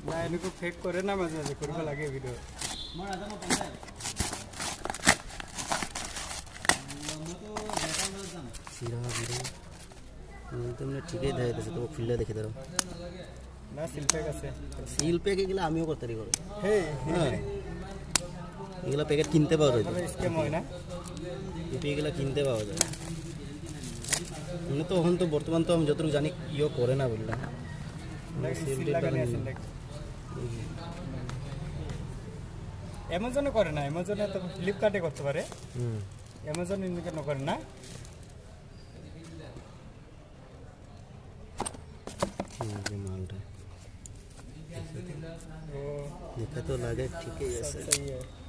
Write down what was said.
না এনেকো ফেক করে না মাঝে মাঝে করব লাগে ভিডিও সিরা ভিডিও তুমি ঠিকই দেখাইতেছে তো খুললে দেখে দাও না সিলপ্যাক আছে সিল প্যাক এগুলো আমিও করতে পারি হে হ্যাঁ এগুলো প্যাকেট কিনতে পাওয়া যায় স্ক্যাম হয় না এগুলো কিনতে পাওয়া যায় মানে তো এখন তো বর্তমান তো আমি যতটুকু জানি ইয়ে করে না বললাম সিল লাগানো আছে দেখ অ্যামাজনে করে না অ্যামাজনে তো ফ্লিপকার্টে করতে পারে অ্যামাজনে কেন করে না মালটা ও দেখা তো লাগে ঠিকই আছে সही है